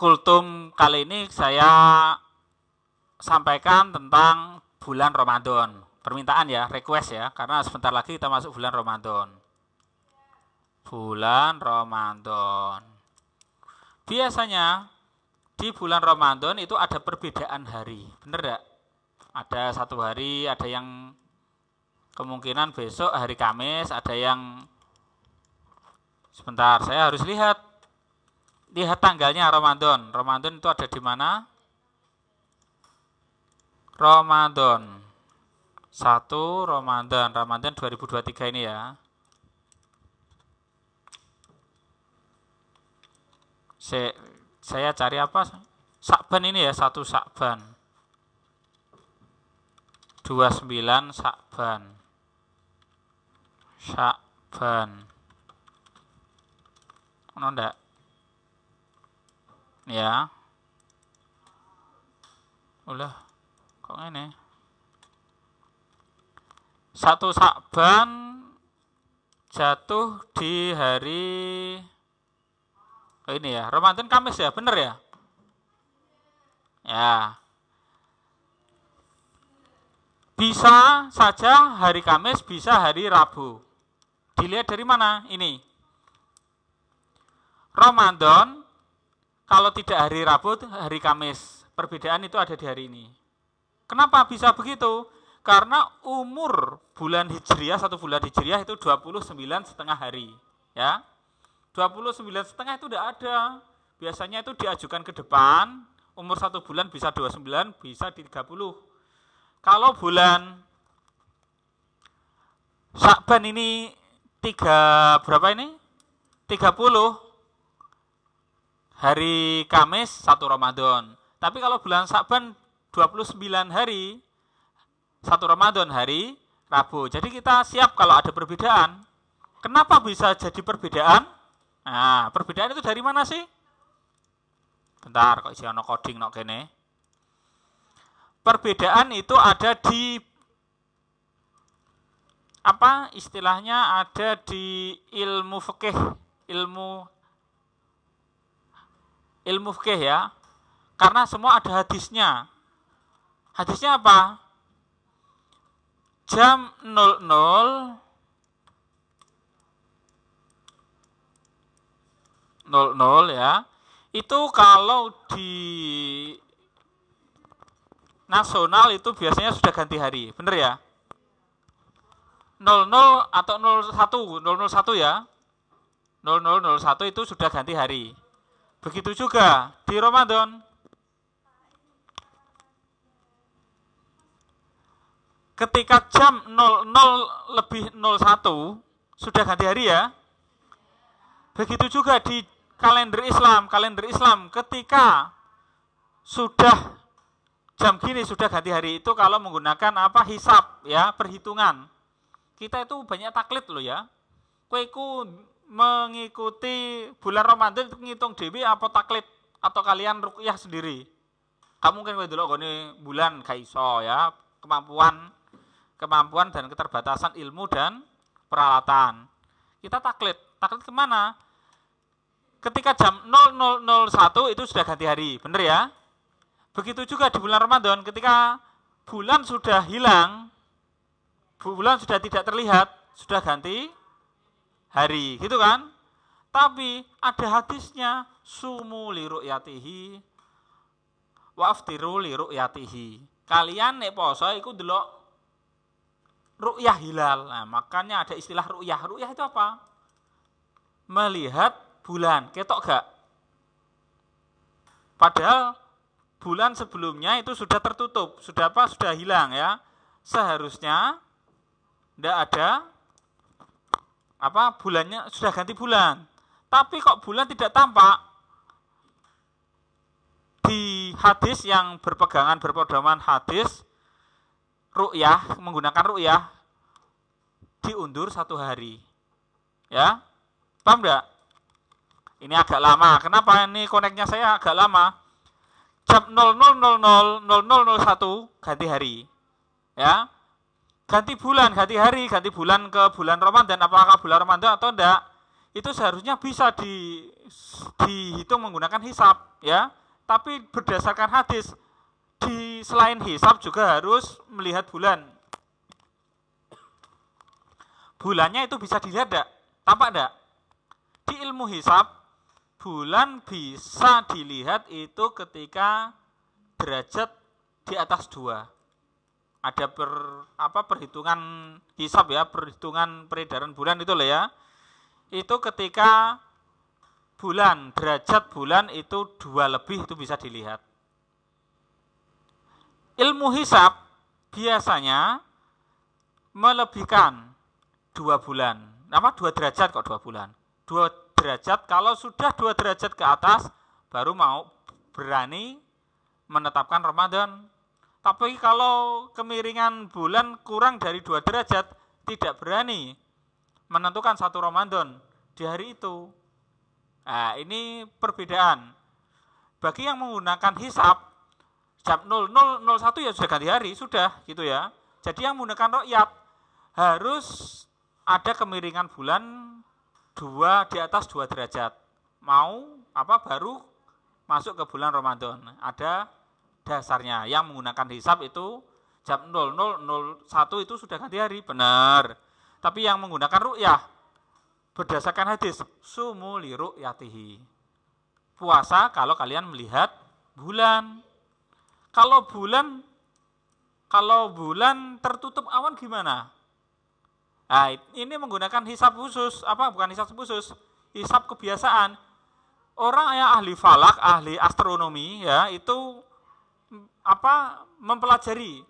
kultum kali ini saya sampaikan tentang bulan Ramadan. Permintaan ya, request ya, karena sebentar lagi kita masuk bulan Ramadan. Bulan Ramadan. Biasanya di bulan Ramadan itu ada perbedaan hari, bener gak? Ada satu hari, ada yang kemungkinan besok hari Kamis, ada yang sebentar, saya harus lihat tanggalnya Ramadan. Ramadan itu ada di mana? Ramadan 1 Ramadan 2023 ini ya. Saya cari apa? Syakban ini ya, 1 Syakban. 29 Syakban. Syakban. Ono ndak? Ya. Ulah, kok ini? 1 Syakban jatuh di hari ini ya, Ramadan Kamis ya, bener ya? Ya. Bisa saja hari Kamis, bisa hari Rabu. Dilihat dari mana? Ini. Ramadan kalau tidak hari Rabu, hari Kamis. Perbedaan itu ada di hari ini. Kenapa bisa begitu? Karena umur bulan Hijriah, 1 bulan Hijriah itu 29,5 hari. Ya, 29,5 itu tidak ada. Biasanya itu diajukan ke depan, umur 1 bulan bisa 29, bisa di 30. Kalau bulan Syakban ini berapa ini? 30 hari Kamis 1 Ramadan. Tapi kalau bulan Syakban 29 hari 1 Ramadan hari Rabu. Jadi kita siap kalau ada perbedaan. Kenapa bisa jadi perbedaan? Nah, perbedaan itu dari mana sih? Bentar, kok isi ono coding nok kene. Perbedaan itu ada di apa istilahnya, ada di ilmu fikih, ilmu fikih ya. Karena semua ada hadisnya. Hadisnya apa? Jam 00 ya. Itu kalau di nasional itu biasanya sudah ganti hari, bener ya? 00 atau 01 ya. 0001 itu sudah ganti hari. Begitu juga di Ramadan. Ketika jam 00:01 sudah ganti hari ya. Begitu juga di kalender Islam. Kalender Islam ketika sudah jam gini sudah ganti hari, itu kalau menggunakan apa, hisab ya, perhitungan. Kita itu banyak taklid loh ya. Kowe mengikuti bulan Ramadan itu ngitung dewi apa taklid, atau kalian ruqyah sendiri? Kamu mungkin kowe delok gone bulan gak iso ya, kemampuan dan keterbatasan ilmu dan peralatan. Kita taklid kemana? Ketika jam 00:01 itu sudah ganti hari, bener ya? Begitu juga di bulan Ramadan, ketika bulan sudah hilang, bulan sudah tidak terlihat, sudah ganti hari, gitu kan? Tapi ada hadisnya, sumu li ru'yatihi wa aftiru li ru'yatihi. Kalian nek poso iku delok ru'yah hilal. Nah, makanya ada istilah ru'yah. Ru'yah itu apa? Melihat bulan. Ketok gak? Padahal bulan sebelumnya itu sudah tertutup, sudah hilang ya. Seharusnya tidak ada apa, bulannya sudah ganti bulan. Tapi kok bulan tidak tampak? Di hadis yang berpedoman hadis ru'yah, menggunakan ru'yah, diundur 1 hari. Ya, paham enggak? Ini agak lama. Kenapa ini koneknya saya agak lama? Jam 00:00 ganti hari. Ya. Ganti bulan, ganti hari, ganti bulan ke bulan Ramadan. Apakah bulan Ramadan atau enggak? itu seharusnya bisa dihitung menggunakan hisab, ya. Tapi berdasarkan hadis, selain hisab juga harus melihat bulan. Bulannya itu bisa dilihat enggak? Tampak enggak? Di ilmu hisab, bulan bisa dilihat itu ketika derajat di atas 2. Ada perhitungan hisab ya, perhitungan peredaran bulan itu loh ya. Itu ketika bulan, derajat bulan itu 2 lebih itu bisa dilihat. Ilmu hisab biasanya melebihkan 2 bulan. 2 derajat kok 2 bulan. 2 derajat, kalau sudah 2 derajat ke atas baru mau berani menetapkan Ramadan. Tapi kalau kemiringan bulan kurang dari 2 derajat tidak berani menentukan 1 Ramadan di hari itu. Nah, ini perbedaan. Bagi yang menggunakan hisab jam 00.01 ya sudah ganti hari, sudah gitu ya. Jadi yang menggunakan ruqyah harus ada kemiringan bulan 2 di atas 2 derajat. Mau baru masuk ke bulan Ramadan. Ada dasarnya. Yang menggunakan hisab itu jam 00.01 itu sudah ganti hari, benar. Tapi yang menggunakan ruqyah berdasarkan hadis, sumu li ru'yatihi. Puasa kalau kalian melihat bulan. Kalau bulan tertutup awan gimana? Nah, ini menggunakan hisab khusus, bukan hisab khusus, hisab kebiasaan. Orang yang ahli falak, ahli astronomi ya, itu mempelajari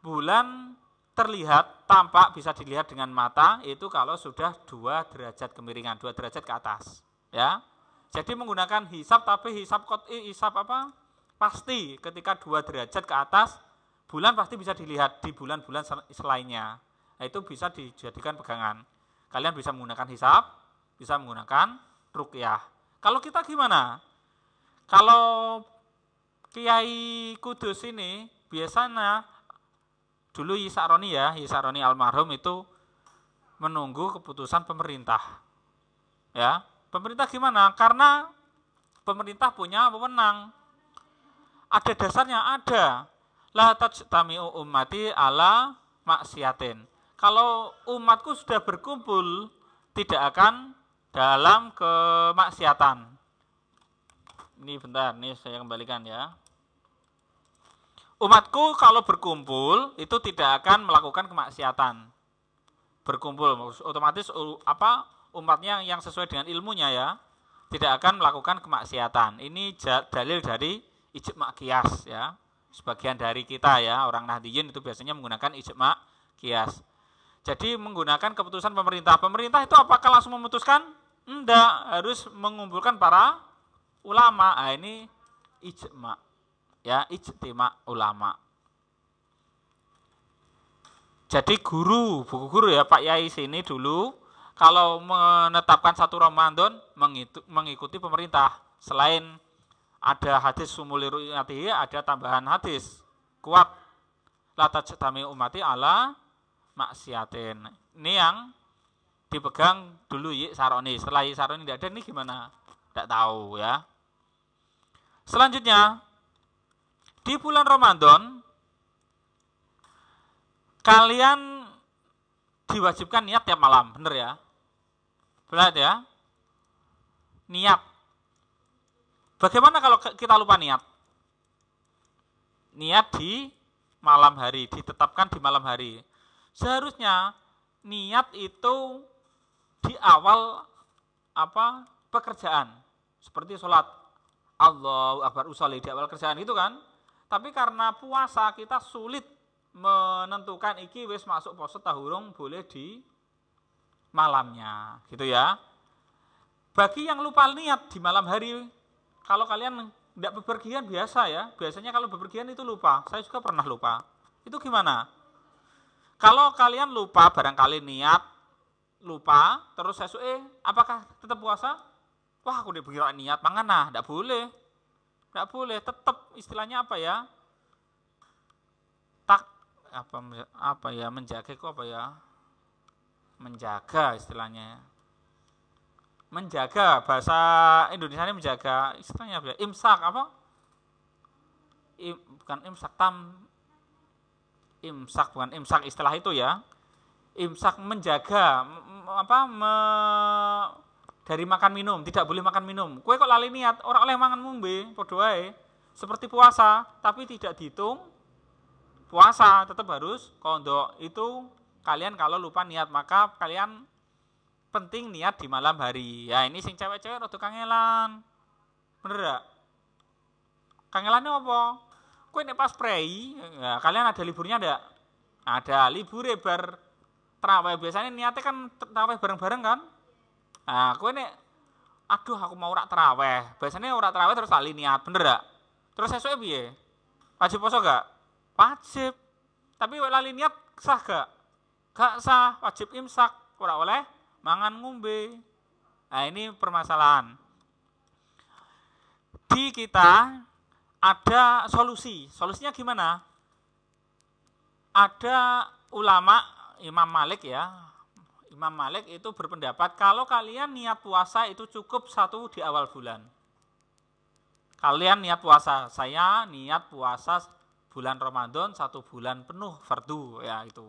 bulan terlihat, tampak, bisa dilihat dengan mata itu kalau sudah 2 derajat kemiringan, 2 derajat ke atas, ya. Jadi menggunakan hisab, tapi hisab pasti ketika 2 derajat ke atas bulan pasti bisa dilihat di bulan-bulan selainnya. Nah, itu bisa dijadikan pegangan. Kalian bisa menggunakan hisab, bisa menggunakan ruqyah. Kalau kita gimana? Kalau Kiai Kudus ini biasanya dulu Yisaroni almarhum itu menunggu keputusan pemerintah. Ya, pemerintah gimana? Karena pemerintah punya wewenang. Ada dasarnya, ada. La tajtami'u ummati ala maksiatin. Kalau umatku sudah berkumpul, tidak akan dalam kemaksiatan. Ini bentar, nih saya kembalikan ya. Umatku kalau berkumpul itu tidak akan melakukan kemaksiatan. Berkumpul otomatis umatnya yang sesuai dengan ilmunya ya, tidak akan melakukan kemaksiatan. Ini dalil dari ijma' qiyas ya. Sebagian dari kita ya, orang Nahdliyin itu biasanya menggunakan ijma' qiyas. Jadi menggunakan keputusan pemerintah. Pemerintah itu apakah langsung memutuskan? Enggak, harus mengumpulkan para ulama. Nah, ini ijma'. Ya, ijtima' ulama. Jadi buku guru ya Pak Yai sini dulu kalau menetapkan 1 Ramadan mengikuti pemerintah. Selain ada hadis sumuli ru'yatihi, ada tambahan hadis kuat la tajtami ummati ala maksiatin. Ini yang dipegang dulu Yisaroni. Setelah Yisaroni tidak ada, ini gimana? Tidak tahu ya. Selanjutnya di bulan Ramadan kalian diwajibkan niat tiap malam, benar ya? Benar ya? Niat. Bagaimana kalau kita lupa niat? Niat di malam hari, ditetapkan di malam hari. Seharusnya niat itu di awal pekerjaan, seperti sholat Allahu Akbar usolli di awal kerjaan itu kan. Tapi karena puasa kita sulit menentukan iki wis masuk poso tahurung boleh di malamnya, gitu ya. Bagi yang lupa niat di malam hari, kalau kalian tidak bepergian biasa ya, biasanya kalau bepergian itu lupa. Saya juga pernah lupa. Itu gimana? Kalau kalian lupa, barangkali niat, lupa, terus apakah tetap puasa? Wah, aku udah berkira niat, mangana, tidak boleh. Tidak boleh, tetap istilahnya apa ya? Menjaga istilahnya. menjaga, bahasa Indonesia ini menjaga, istilahnya apa ya? Imsak apa? Bukan imsak, imsak bukan imsak istilah itu ya. Imsak menjaga dari makan minum, tidak boleh makan minum. Kue kok lali niat, orang oleh mangan mumbe, padha wae. Seperti puasa, tapi tidak dihitung puasa, tetap harus kondok. Itu kalian kalau lupa niat, maka kalian penting niat di malam hari. Ya ini sing cewek-cewek rada kangelan. Bener gak? Kangelannya apa? Kue nek pas prei, ya, kalian ada liburnya ndak? Ada, libur bar terawih. Biasanya niatnya kan terawih bareng-bareng kan? Nah, kue nek aduh aku mau rak terawih. Biasanya ora terawih terus lali niat, bener gak? Terus sesuai piye? Wajib poso gak? Wajib. Tapi lali niat sah gak? Gak sah, wajib imsak, ora oleh mangan ngombe. Nah, ini permasalahan. Di kita ada solusi. Solusinya gimana? Ada ulama Imam Malik ya. Imam Malik itu berpendapat kalau kalian niat puasa itu cukup 1 di awal bulan. Kalian niat puasa, saya niat puasa bulan Ramadan 1 bulan penuh fardu ya itu.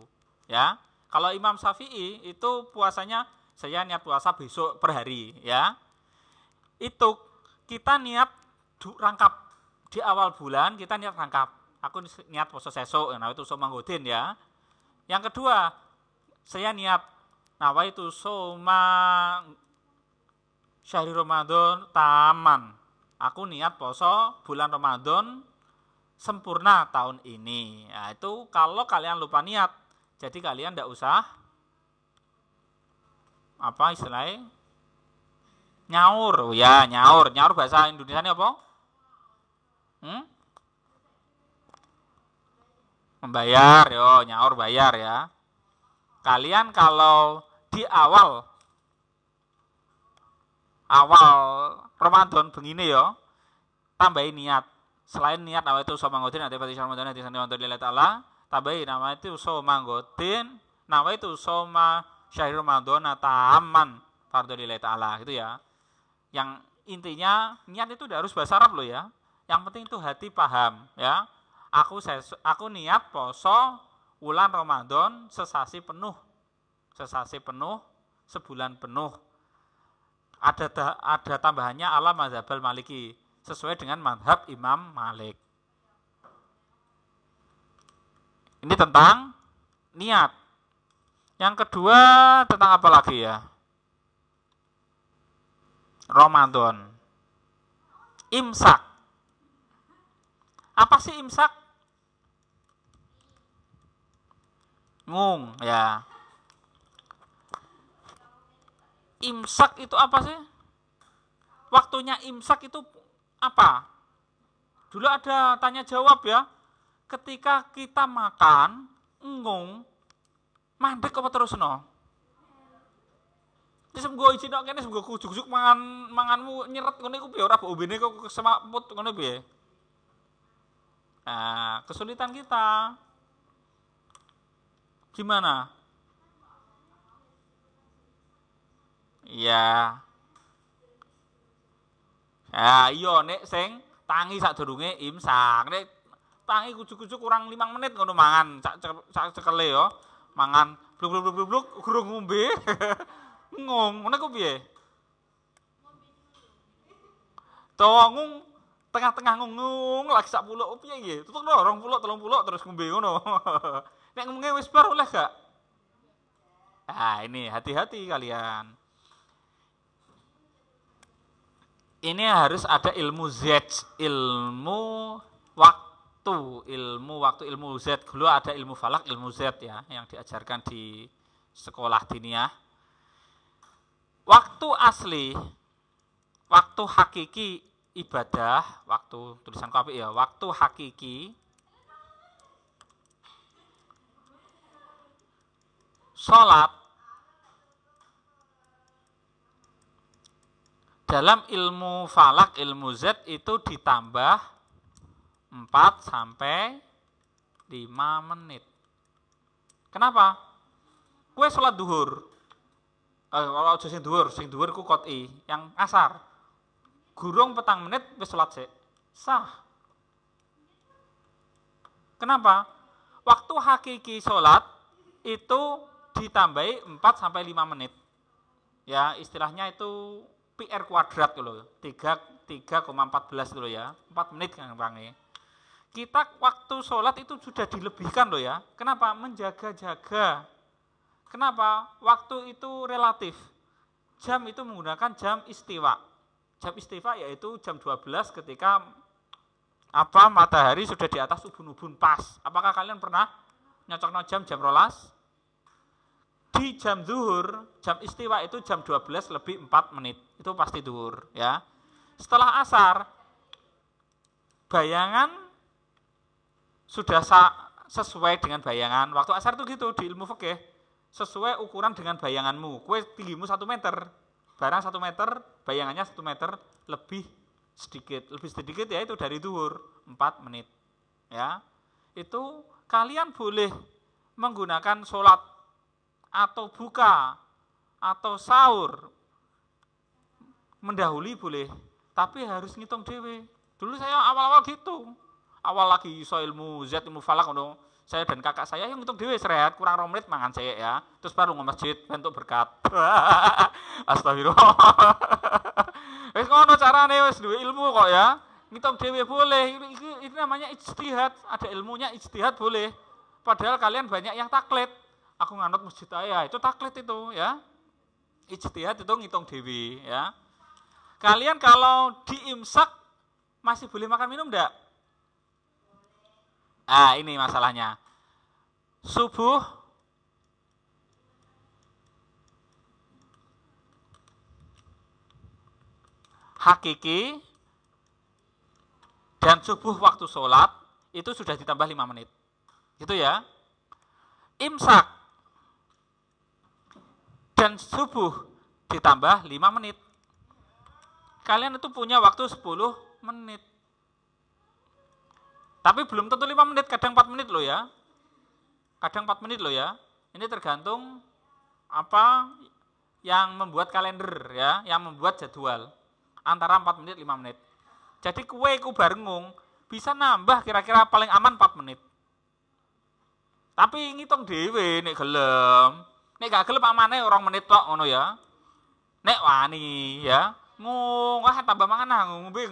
Ya. Kalau Imam Syafi'i itu puasanya saya niat puasa besok per hari ya. Itu kita niat rangkap di awal bulan, kita niat rangkap. Aku niat puasa sesuk, nah itu soma nggodin ya. Yang kedua, saya niat nawaitu soma syahri Ramadan taman. Aku niat poso bulan Ramadan sempurna tahun ini. Nah, itu kalau kalian lupa niat, jadi kalian tidak usah apa istilahnya nyaur. Ya, nyaur bahasa Indonesia ini apa? Membayar, yo nyaur bayar ya. Kalian kalau di awal Ramadan begini yo, tambahin niat. Selain niat nama itu sama nggodin nanti pada Ramadan nanti santi untuk dilihat Allah, tambahin nama itu sama nggodin, nama itu sama syahrul Ramadan taman fardu dilihat Allah gitu ya. Yang intinya niat itu udah harus bahasa Arab loh ya. Yang penting itu hati paham ya. Aku niat poso bulan Ramadan sesasi penuh, sebulan penuh. Ada tambahannya ala mazhabal maliki sesuai dengan mazhab Imam Malik. Ini tentang niat. Yang kedua tentang apa lagi ya? Ramadan. Imsak. Apa sih imsak? Ngung ya. Imsak itu apa sih? Waktunya imsak itu apa? Dulu ada tanya jawab ya. Ketika kita makan, ngung, mandek apa terus no? Wis mgo izin kok kene mgo kujuk-kujuk manganmu nyeret ngene iku piye ora mbok ombene kok semaput ngono piye. Nah, kesulitan kita gimana? Iya. Ya, iya nek sing tangi sadurunge imsak. Nek tangi kujuk-kujuk kurang 5 menit ngono mangan sak cekele yo. Mangan bluk gurung ngombe. Ngung, ngono ku piye? Ngung tengah-tengah ngung lagi sak puluk piye nggih? Tutuk 20 30 terus ngombe ngono. Nek ngomongnya wis bar oleh gak? Nah, ini hati-hati kalian. Ini harus ada ilmu Z, ilmu waktu, ilmu Z. Dulu ada ilmu falak, ilmu Z ya, yang diajarkan di sekolah diniyah. Waktu asli, waktu hakiki ibadah, waktu tulisan kopi ya, waktu hakiki sholat dalam ilmu falak, ilmu Z itu ditambah 4 sampai 5 menit. Kenapa? Kue sholat duhur. Kalau aja sing dhuwur ku qot'i, yang asar. Gurung petang menit wis salat sik. Sah. Kenapa? Waktu hakiki salat itu ditambahi 4 sampai 5 menit. Ya, istilahnya itu PR kuadrat loh. 3,14 loh ya. 4 menit kan Pange. Kita waktu sholat itu sudah dilebihkan loh ya. Kenapa? Menjaga-jaga. Kenapa? Waktu itu relatif. Jam itu menggunakan jam istiwa. Jam istiwa yaitu jam 12 ketika matahari sudah di atas ubun-ubun pas. Apakah kalian pernah nyocokno jam rolas? Di jam zuhur, jam istiwa itu jam 12 lebih 4 menit. Itu pasti zuhur ya. Setelah asar, bayangan sudah sesuai dengan bayangan. Waktu asar itu gitu di ilmu fikih. Sesuai ukuran dengan bayanganmu. Kue tinggimu 1 meter, barang 1 meter, bayangannya 1 meter lebih sedikit ya itu dari zuhur 4 menit. Ya, itu kalian boleh menggunakan sholat atau buka atau sahur mendahului boleh, tapi harus ngitung dewe. Dulu saya awal-awal gitu, awal lagi iso ilmu Z ilmu falak saya dan kakak saya yang ngitung dewe seret kurang 2 menit mangan saya ya, terus baru ke masjid bentuk berkat. Astagfirullah. Wis ngono carane wis duwe ilmu kok ya. Ngitung dewe boleh. Ini namanya ijtihad, ada ilmunya ijtihad boleh. Padahal kalian banyak yang taklid. Aku nganut masjid ayah, itu taklid itu ya. Ijtihad itu ngitung dewe ya. Kalian kalau diimsak masih boleh makan minum enggak? Ini masalahnya. Subuh hakiki dan subuh waktu sholat itu sudah ditambah 5 menit. Gitu ya. Imsak dan subuh ditambah 5 menit. Kalian itu punya waktu 10 menit. Tapi belum tentu 5 menit, kadang 4 menit loh ya. Kadang 4 menit loh ya. Ini tergantung apa yang membuat kalender ya, yang membuat jadwal. Antara 4 menit 5 menit. Jadi kue ku barengung bisa nambah kira-kira paling aman 4 menit. Tapi ngitung dhewe nek gelem. Nek gak gelem amane 2 menit tok ngono ya. Nek wani ya. Wah tambah mangan ngombe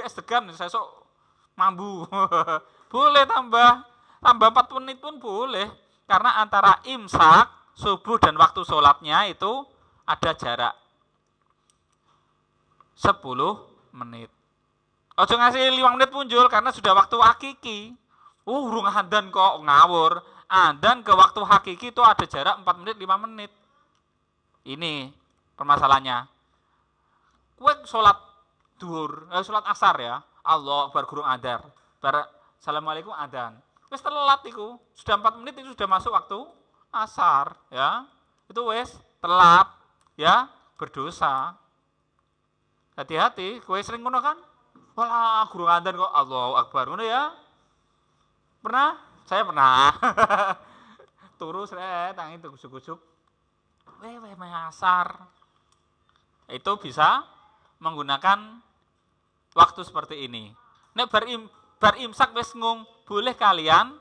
es degan sesuk mambu. Boleh tambah 4 menit pun boleh. Karena antara imsak, subuh dan waktu sholatnya itu ada jarak 10 menit. Ojo ngasih 5 menit punjul karena sudah waktu hakiki. Urung adzan kok ngawur. Adzan ke waktu hakiki itu ada jarak 4 menit 5 menit. Ini permasalahannya. Kue sholat duhur, sholat asar ya. Allah Akbar gurung adar. Assalamualaikum adzan. Wis telat iku. Sudah 4 menit itu sudah masuk waktu asar ya. Itu wis telat ya, berdosa. Hati-hati, kowe sering ngono kan? Walah, gurung adzan kok Allahu Akbar ngono ya. Pernah? Saya pernah. Turu sret tangi tujuk-tujuk. Weh asar. Itu bisa menggunakan waktu seperti ini. Nek bar imsak wis ngung, boleh kalian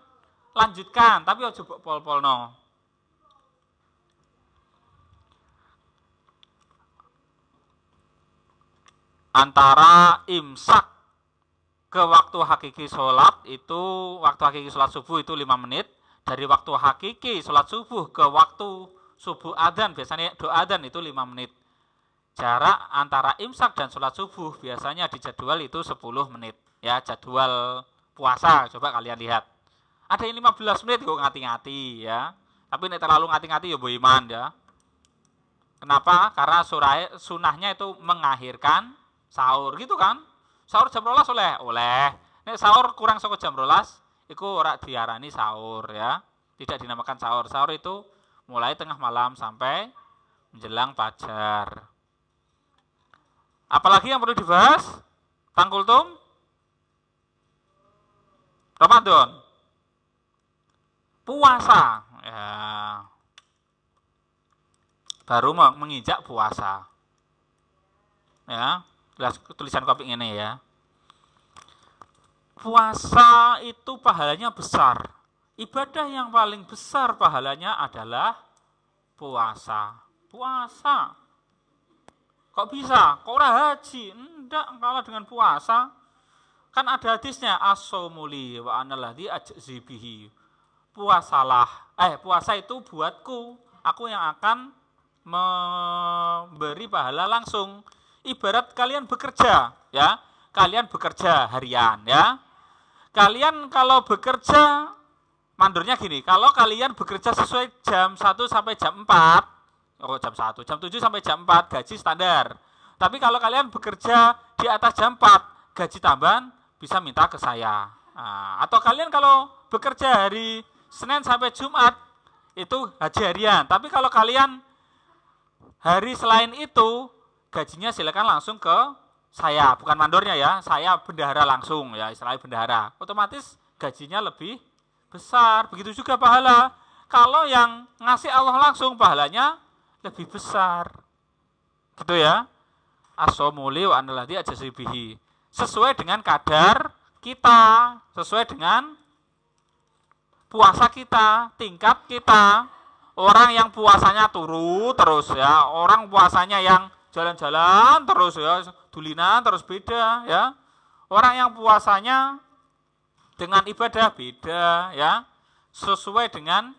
lanjutkan, tapi ojo pol-polno. Antara imsak ke waktu hakiki sholat itu, waktu hakiki sholat subuh itu 5 menit. Dari waktu hakiki sholat subuh ke waktu subuh adzan, biasanya doa adzan itu 5 menit. Jarak antara imsak dan sholat subuh biasanya di jadwal itu 10 menit. Ya, jadwal puasa, coba kalian lihat. Ada yang 15 menit kok ngati-ngati ya. Tapi ini terlalu ngati-ngati ya bu iman ya. Kenapa? Karena sunahnya itu mengakhirkan sahur gitu kan. Sahur jam 12 oleh. Nek sahur kurang saka jam 12 iku ora diarani sahur ya. Tidak dinamakan sahur. Sahur itu mulai tengah malam sampai menjelang fajar. Apalagi yang perlu dibahas? Tangkultum? Ramadan. Puasa. Ya. baru menginjak puasa. Ya, tulisan kopi ini ya. Puasa itu pahalanya besar. Ibadah yang paling besar pahalanya adalah puasa. Puasa. Kok bisa? Kok ora haji? Enggak, kalah dengan puasa. Kan ada hadisnya, as-shaumuli wa analladzi ajzi bihi. Puasa itu buatku. Aku yang akan memberi pahala langsung. Ibarat kalian bekerja, ya. Kalian bekerja harian, ya. Kalian kalau bekerja mandornya gini, kalau kalian bekerja sesuai jam 1 sampai jam 4, jam 1, jam 7 sampai jam 4 gaji standar. Tapi kalau kalian bekerja di atas jam 4, gaji tambahan bisa minta ke saya. Nah, atau kalian kalau bekerja hari Senin sampai Jumat itu gaji harian. Tapi kalau kalian hari selain itu gajinya silakan langsung ke saya, bukan mandornya ya. Saya bendahara langsung ya, istilahnya bendahara. Otomatis gajinya lebih besar. Begitu juga pahala. Kalau yang ngasih Allah langsung pahalanya lebih besar. Gitu ya. As-shaumuli wa analladzi ajzi bihi. Sesuai dengan kadar kita, sesuai dengan puasa kita, tingkat kita. Orang yang puasanya turu terus ya, orang puasanya yang jalan-jalan terus ya, dulinan terus beda ya. Orang yang puasanya dengan ibadah beda ya. Sesuai dengan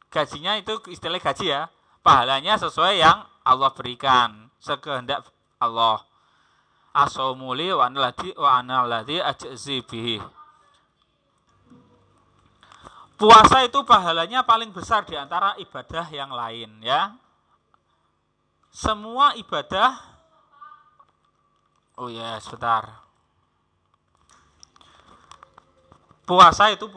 gajinya, itu istilah gaji ya. Pahalanya sesuai yang Allah berikan, sekehendak Allah. As-shaumuli wa analladzi ajzi bihi. Puasa itu pahalanya paling besar di antara ibadah yang lain ya. Semua ibadah. Oh ya, sebentar. Puasa itu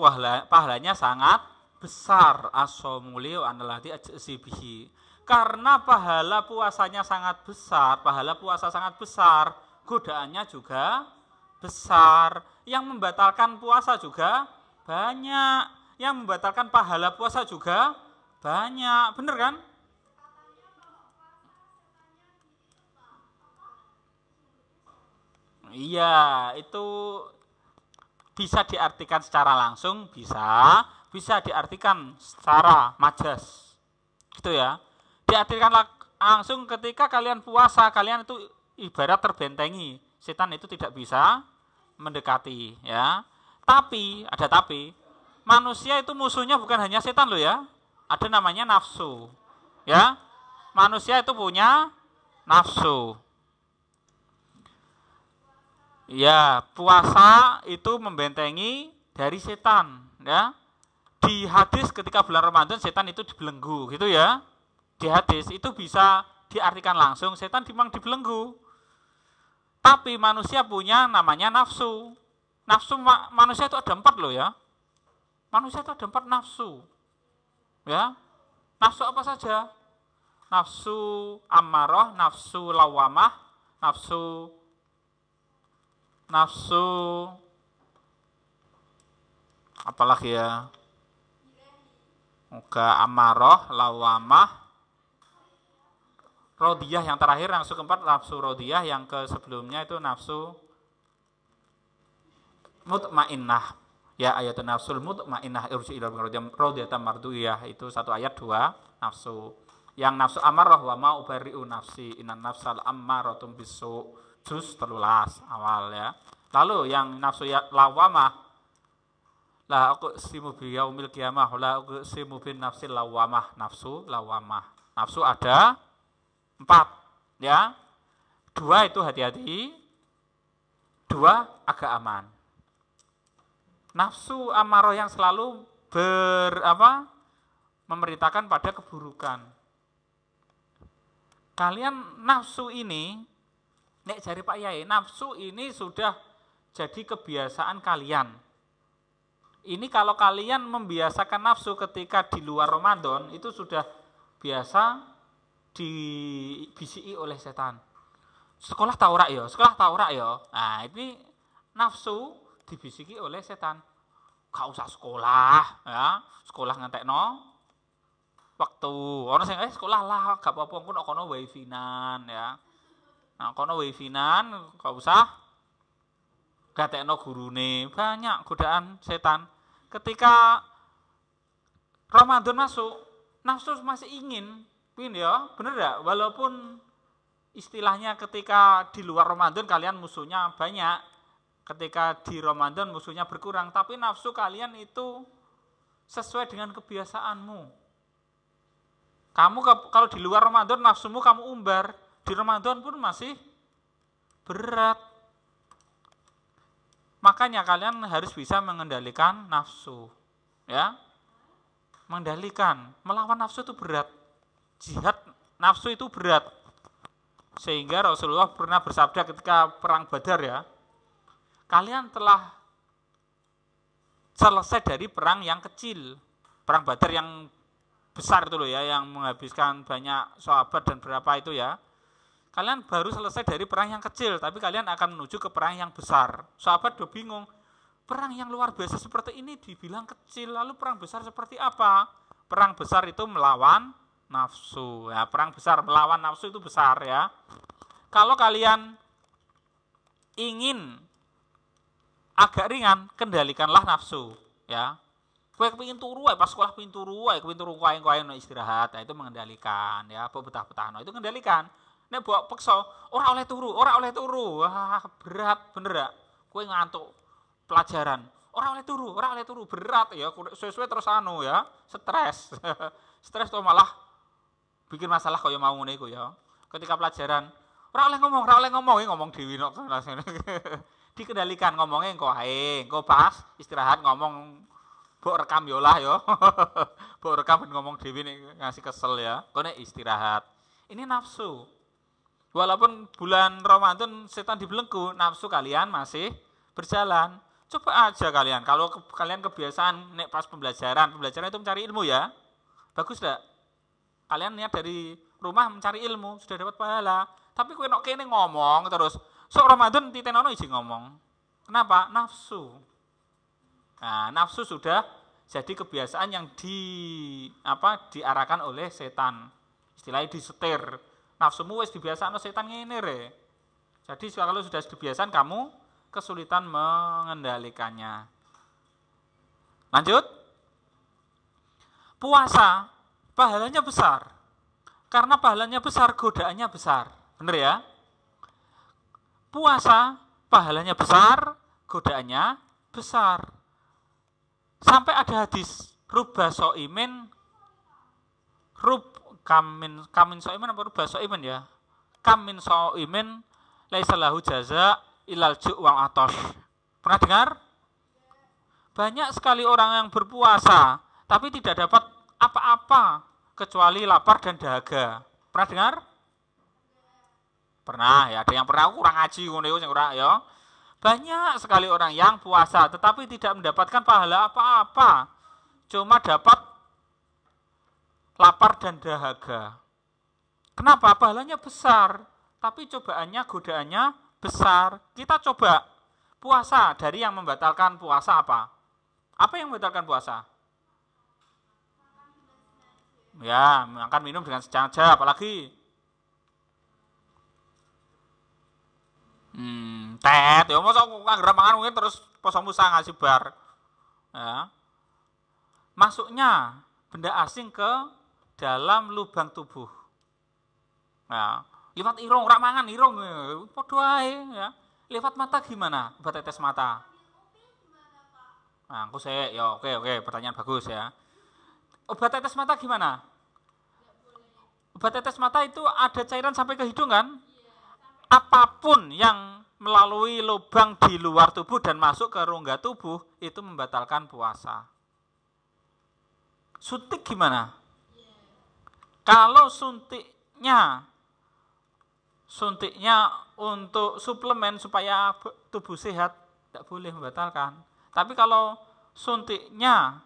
pahalanya sangat besar. As-shaumuli wa analladzi ajzi bihi. Karena pahala puasanya sangat besar, pahala puasa sangat besar, godaannya juga besar. Yang membatalkan puasa juga banyak. Yang membatalkan pahala puasa juga banyak. Bener kan? Iya, itu bisa diartikan secara langsung, bisa diartikan secara majas. Gitu ya. Diartikan langsung ketika kalian puasa, kalian itu ibarat terbentengi. Setan itu tidak bisa mendekati, ya. Tapi, ada tapi, manusia itu musuhnya bukan hanya setan loh ya. Ada namanya nafsu. Ya. Manusia itu punya nafsu. Ya, puasa itu membentengi dari setan, ya. Di hadis ketika bulan Ramadan setan itu dibelenggu, gitu ya. Di hadis itu bisa diartikan langsung setan memang dibelenggu. Tapi manusia punya namanya nafsu. Nafsu manusia itu ada 4 loh ya. Manusia itu ada 4 nafsu. Ya. Nafsu apa saja? Nafsu ammarah, nafsu lawamah, nafsu apalagi ya? Moga ammarah, lawamah, rodiyah yang terakhir, nafsu keempat nafsu rodiyah, yang ke sebelumnya itu nafsu mutmainnah. Ya, ayatun nafsul mutmainnah irji ila rodiyatan marduyah, itu 1 ayat 2 nafsu. Yang nafsu amarah wa ma ubari'u nafsi innan nafsal ammaratum bisu, juz 13 awal ya. Lalu yang nafsu lawamah, la uqsimu bi yaumil qiyamah, la uqsimu bin nafsil lawamah, nafsu lawamah. Nafsu ada 4 ya. 2 itu hati-hati, 2 agak aman. Nafsu amarah yang selalu memerintahkan pada keburukan. Kalian nafsu ini, nek jari Pak Yai, nafsu ini sudah jadi kebiasaan kalian. Ini kalau kalian membiasakan nafsu ketika di luar Ramadan, itu sudah biasa dibisiki oleh setan. Sekolah taurak ya, sekolah taurak ya. Nah, ini nafsu dibisiki oleh setan. Gak usah sekolah, ya. Sekolah ngantekno waktu. Ono sing sekolah lah gak apa-apa engko kono wifi-nan ya. Nah, kono wifi-nan gak usah gatekno gurune. Banyak godaan setan. Ketika Ramadan masuk, nafsu masih ingin, ya, bener ya? Walaupun istilahnya ketika di luar Ramadan kalian musuhnya banyak, ketika di Ramadan musuhnya berkurang, tapi nafsu kalian itu sesuai dengan kebiasaanmu. Kamu kalau di luar Ramadan nafsumu kamu umbar, di Ramadan pun masih berat. Makanya kalian harus bisa mengendalikan nafsu, ya. Mengendalikan, melawan nafsu itu berat. Jihad nafsu itu berat. Sehingga Rasulullah pernah bersabda ketika perang Badar ya, kalian telah selesai dari perang yang kecil. Perang Badar yang besar itu loh ya, yang menghabiskan banyak sahabat dan berapa itu ya. Kalian baru selesai dari perang yang kecil, tapi kalian akan menuju ke perang yang besar. Sahabat udah bingung, perang yang luar biasa seperti ini dibilang kecil, lalu perang besar seperti apa? Perang besar itu melawan nafsu. Ya, perang besar melawan nafsu itu besar ya. Kalau kalian ingin agak ringan, kendalikanlah nafsu. Ya, kowe kepengin turu ae pas sekolah kepengin turu ae, kepengin turu kowe istirahat, nah, itu mengendalikan ya, betah-betah itu kendalikan. Nek bawa peksa, ora oleh turu. Wah, berat bener ya. Kowe ngantuk pelajaran. Ora oleh turu, berat ya, sesuai terus ya, stres. Stres tuh malah bikin masalah kaya mau ngene iku ya. Ketika pelajaran, ora oleh ngomong dhewe nok dikendalikan ngomongnya engko ae, engko pas istirahat ngomong mbok rekam yo lah ya. Mbok rekam ngomong dhewe nek ngasih kesel ya. Kone istirahat. Ini nafsu. Walaupun bulan Ramadan setan dibelenggu, nafsu kalian masih berjalan. Coba aja kalian, kalau kalian kebiasaan nek pas pembelajaran itu mencari ilmu ya. Bagus enggak? Kalian niat dari rumah mencari ilmu, sudah dapat pahala. Tapi kowe nek kene ngomong terus, sok Ramadan titenono izin ngomong. Kenapa? Nafsu. Nah, nafsu sudah jadi kebiasaan yang diarahkan oleh setan. Istilahnya disetir. Nafsumu wis dibiasakno setan ngene re. Jadi kalau sudah kebiasaan kamu kesulitan mengendalikannya. Lanjut. Puasa pahalanya besar. Karena pahalanya besar, godaannya besar. Benar ya? Puasa pahalanya besar, godaannya besar. Sampai ada hadis rubba soimin kamin soimin apa rubba soimin ya? Kamin soimin laisa lahu jaza ilal ju' wal atos. Pernah dengar? Banyak sekali orang yang berpuasa tapi tidak dapat apa-apa kecuali lapar dan dahaga. Pernah dengar? Pernah ya, ada yang pernah kurang ngaji ngono sing ora ya. Banyak sekali orang yang puasa tetapi tidak mendapatkan pahala apa-apa. Cuma dapat lapar dan dahaga. Kenapa? Pahalanya besar, tapi cobaannya, godaannya besar. Kita coba puasa dari yang membatalkan puasa apa? Apa yang membatalkan puasa? Ya, makan minum dengan sengaja, apalagi tet, ya mosok anggere mangan mungkin terus poso musa ngasih bar. Ya. Masuknya benda asing ke dalam lubang tubuh. Nah, lewat irung, ora mangan irung, padha ae ya. Lewat mata gimana? Obat tetes mata. Nah, aku saya ya oke, pertanyaan bagus ya. Obat tetes mata gimana? Obat tetes mata itu ada cairan sampai ke hidung kan? Apapun yang melalui lubang di luar tubuh dan masuk ke rongga tubuh itu membatalkan puasa. Suntik gimana? Kalau suntiknya untuk suplemen supaya tubuh sehat, tidak boleh membatalkan. Tapi kalau suntiknya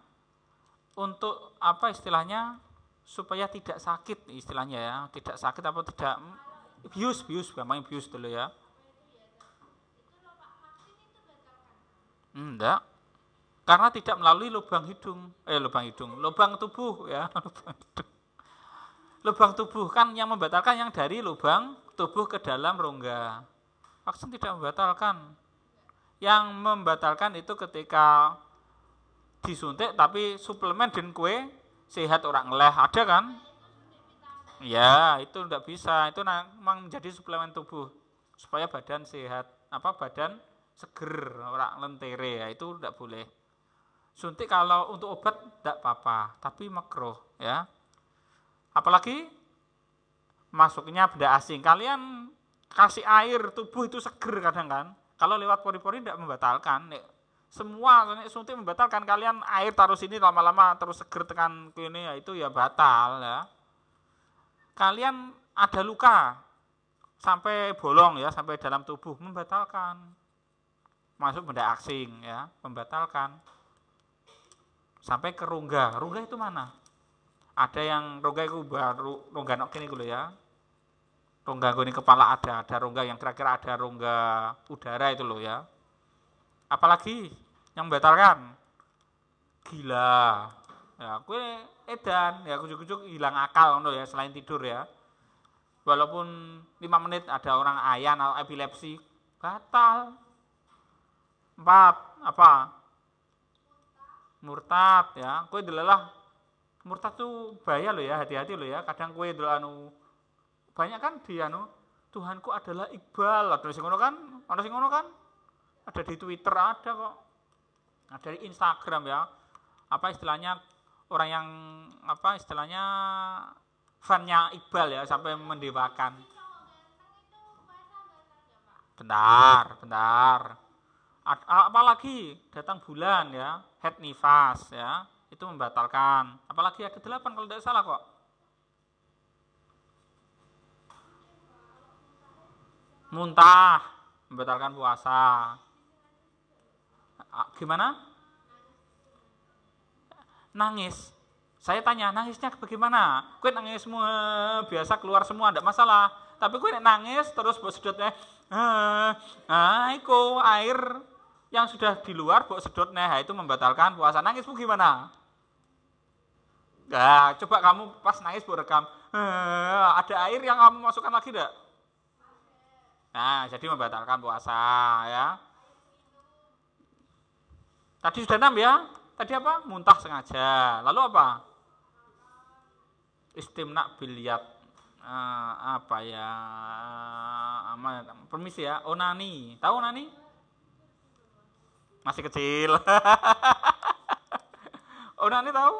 untuk apa istilahnya supaya tidak sakit istilahnya ya, tidak sakit apa tidak bius gampang bius dulu ya. Enggak. Karena tidak melalui lubang tubuh ya, lubang hidung. lubang tubuh kan yang membatalkan yang dari lubang tubuh ke dalam rongga. Vaksin tidak membatalkan. Yang membatalkan itu ketika disuntik tapi suplemen dan kue sehat orang ngeleh, ada kan? Ya, itu tidak bisa. Itu memang menjadi suplemen tubuh supaya badan sehat, badan seger, orang lentere, ya itu tidak boleh. Suntik kalau untuk obat tidak apa-apa, tapi makruh ya. Apalagi masuknya benda asing. Kalian kasih air tubuh itu seger kadang kan. Kalau lewat pori-pori tidak membatalkan. Semua suntik membatalkan. Kalian air taruh sini lama-lama terus seger tekan ke ini, ya itu ya batal ya. Kalian ada luka sampai bolong ya, sampai dalam tubuh, membatalkan. Masuk benda asing ya, membatalkan. Sampai ke rongga. Rongga itu mana? Ada yang rongga itu baru rongga nok kene lho ya. Rongga gini kepala ada rongga yang kira-kira ada rongga udara itu loh ya. Apalagi yang membatalkan? Gila. Ya, gue edan, ya kucuk-kucuk hilang akal ngono ya selain tidur ya. Walaupun 5 menit ada orang ayan atau epilepsi, batal. 4, apa? Murtad ya. Gue delalah murtad tuh bahaya loh ya, hati-hati loh ya. Kadang gue dulu banyak kan di Tuhanku adalah Iqbal. Ada sing ngono kan? Ada sing ngono kan? Ada di Twitter ada kok. Ada di Instagram ya. Apa istilahnya orang yang istilahnya fannya Iqbal ya sampai mendewakan. Bentar. Apalagi datang bulan ya, head nifas ya, itu membatalkan. Apalagi ada 8 kalau tidak salah kok. Muntah membatalkan puasa. Gimana? Nangis. Saya tanya, nangisnya bagaimana? Kue nangis semua biasa keluar semua, tidak masalah. Tapi kue nangis terus buat sedotnya, itu air yang sudah di luar buat sedotnya, itu membatalkan puasa. Nangismu gimana? Nah, coba kamu pas nangis buat rekam, ada air yang kamu masukkan lagi tidak? Nah, jadi membatalkan puasa ya. Tadi sudah 6 ya. Tadi apa? Muntah sengaja. Lalu apa? Istimna biliat. Apa ya? Permisi ya. Onani. Tahu onani? Masih kecil. Onani tahu?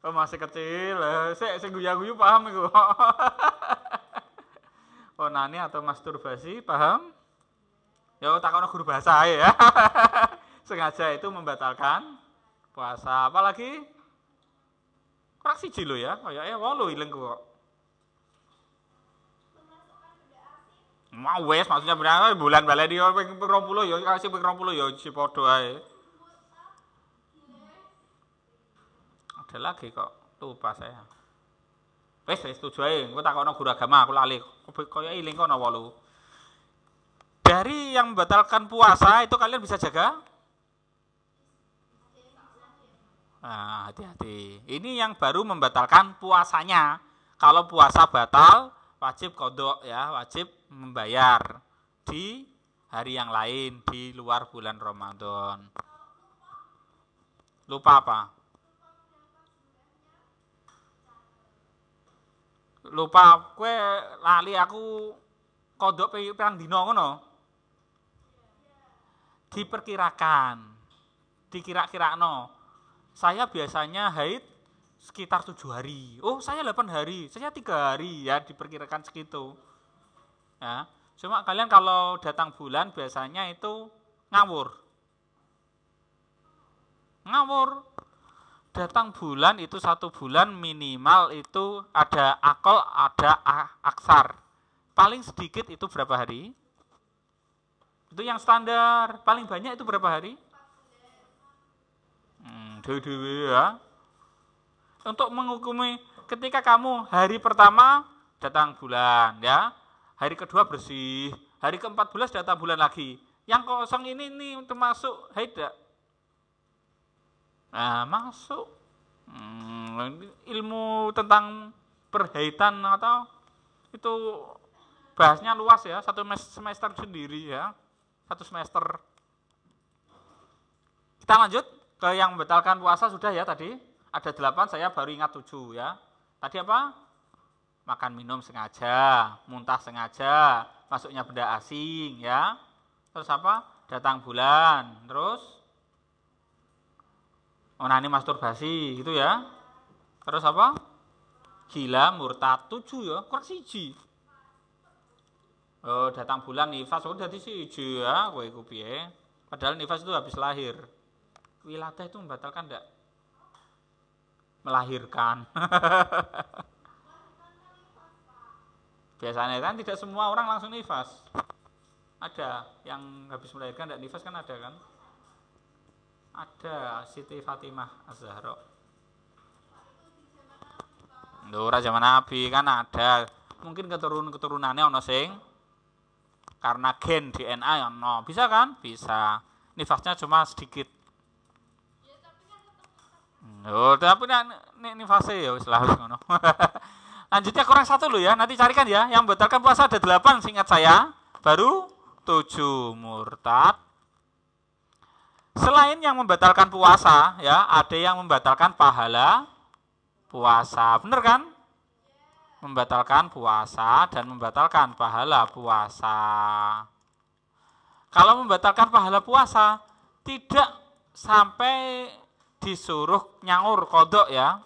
Oh, masih kecil. Saya guyu-guyu paham itu. Onani atau masturbasi, paham? Ya takono guru bahasa ya. Sengaja itu membatalkan puasa. Apalagi kurang siji lho ya, kayake 8 ilang kok. Mau wes maksudnya berapa bulan baleni ping 20 ya kasih ping 20 ya si padha ae. Ada lagi kok, lupa saya. Wes setuju ae, engko takono guru agama aku lali. Kaya iling kono 8. Dari yang membatalkan puasa itu kalian bisa jaga? Nah, hati-hati. Ini yang baru membatalkan puasanya. Kalau puasa batal, wajib qadha ya, wajib membayar di hari yang lain di luar bulan Ramadan. Lupa apa? Lupa, kue lali aku qadha pirang dina ngono. Diperkirakan. Dikira-kirakno. Saya biasanya haid sekitar 7 hari. Oh, saya 8 hari. Saya 3 hari ya, diperkirakan segitu. Ya. Cuma kalian kalau datang bulan biasanya itu ngawur. Ngawur. Datang bulan itu 1 bulan minimal itu ada akol, ada aksar. Paling sedikit itu berapa hari? Itu yang standar. Paling banyak itu berapa hari? Dewe ya. Untuk menghukumi ketika kamu hari pertama datang bulan ya, hari kedua bersih, hari ke-14 datang bulan lagi. Yang kosong ini termasuk haid enggak? Nah, masuk. Ilmu tentang perhaitan atau itu bahasnya luas ya, satu semester sendiri ya, satu semester. Kita lanjut ke yang membatalkan puasa sudah ya tadi, ada 8, saya baru ingat 7 ya. Tadi apa? Makan minum sengaja, muntah sengaja, masuknya benda asing ya. Terus apa? Datang bulan, terus onani masturbasi gitu ya. Terus apa? Gila, murtad 7 ya, kurang siji. Oh, datang bulan nifas udah dadi siji ya, kowe iku piye? Padahal nifas itu habis lahir. Wiladah itu membatalkan enggak? Melahirkan. Biasanya kan tidak semua orang langsung nifas. Ada yang habis melahirkan enggak nifas kan ada kan? Ada Siti Fatimah Az-Zahra. Ora zaman Nabi kan ada. Mungkin keturunannya ono sing karena gen DNA ya ono. Bisa kan? Bisa. Nifasnya cuma sedikit. Oh, tapi nifasnya ya wis lah ngono. Lanjutnya kurang 1 loh ya. Nanti carikan ya. Yang membatalkan puasa ada 8 seingat saya. Baru 7 murtad. Selain yang membatalkan puasa ya, ada yang membatalkan pahala puasa. Bener kan? Membatalkan puasa dan membatalkan pahala puasa. Kalau membatalkan pahala puasa tidak sampai disuruh nyangur kodok ya.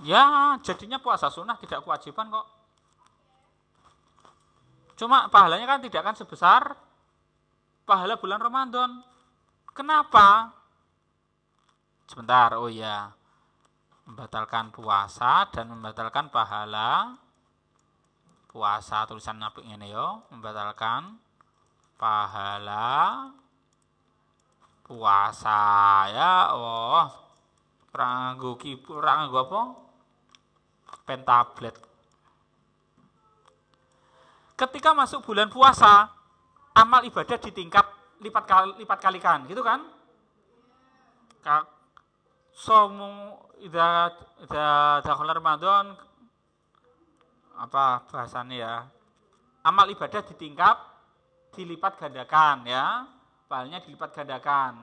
Ya jadinya puasa sunnah tidak kewajiban kok. Cuma pahalanya kan tidak akan sebesar pahala bulan Ramadan. Kenapa? Sebentar, oh ya. Membatalkan puasa dan membatalkan pahala puasa, tulisan apik ngene yo, membatalkan pahala puasa ya. Oh. Ora nganggo apa? Pen tablet. Ketika masuk bulan puasa, amal ibadah ditingkat lipat kalikan, gitu kan? Somu ida dakhala Ramadan apa bahasannya ya? Amal ibadah ditingkat dilipat gandakan ya. Pahalanya dilipat gandakan.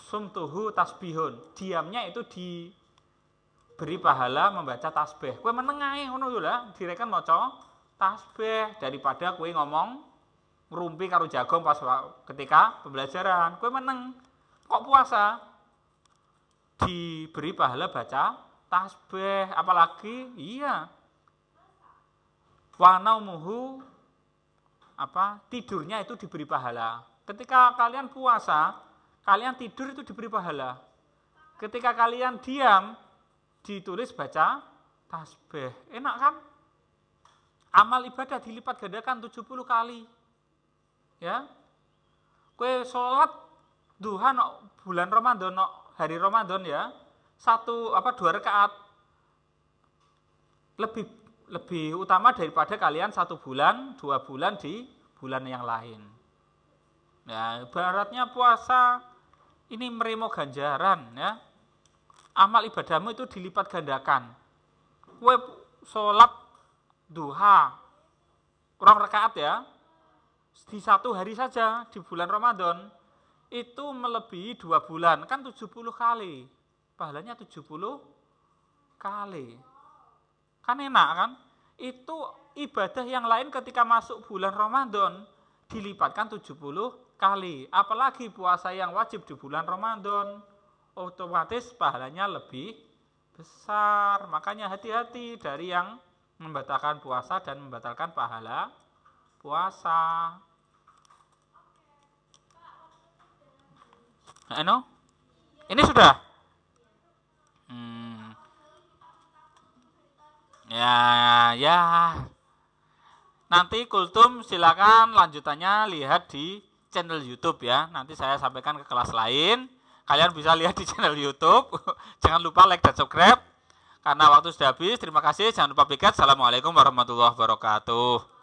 Sumtuhu tasbihun. Diamnya itu diberi pahala membaca tasbih. Kowe meneng ae ngono lho lah, direken maca tasbih daripada kowe ngomong ngrumpi karo jagung pas ketika pembelajaran. Kowe meneng. Kok puasa? Diberi pahala baca tasbih, apalagi iya. Wa naumuhu apa? Tidurnya itu diberi pahala. Ketika kalian puasa, kalian tidur itu diberi pahala. Ketika kalian diam, ditulis baca tasbih. Enak kan? Amal ibadah dilipat gandakan 70 kali. Ya. Kowe salat duha bulan Ramadan hari Ramadan ya. 2 rakaat lebih utama daripada kalian 1 bulan, 2 bulan di bulan yang lain. Ya, ibaratnya puasa ini meremo ganjaran ya. Amal ibadahmu itu dilipat gandakan. Kowe salat duha kurang rakaat ya. Di 1 hari saja di bulan Ramadan itu melebihi 2 bulan, kan 70 kali. Pahalanya 70 kali. Kan enak kan? Itu ibadah yang lain ketika masuk bulan Ramadan dilipatkan 70 kali. Apalagi puasa yang wajib di bulan Ramadan, otomatis pahalanya lebih besar. Makanya hati-hati dari yang membatalkan puasa dan membatalkan pahala puasa. Ini sudah. Ya. Nanti kultum silakan lanjutannya lihat di channel YouTube ya. Nanti saya sampaikan ke kelas lain. Kalian bisa lihat di channel YouTube. Jangan lupa like dan subscribe. Karena waktu sudah habis. Terima kasih. Jangan lupa piket. Assalamualaikum warahmatullahi wabarakatuh.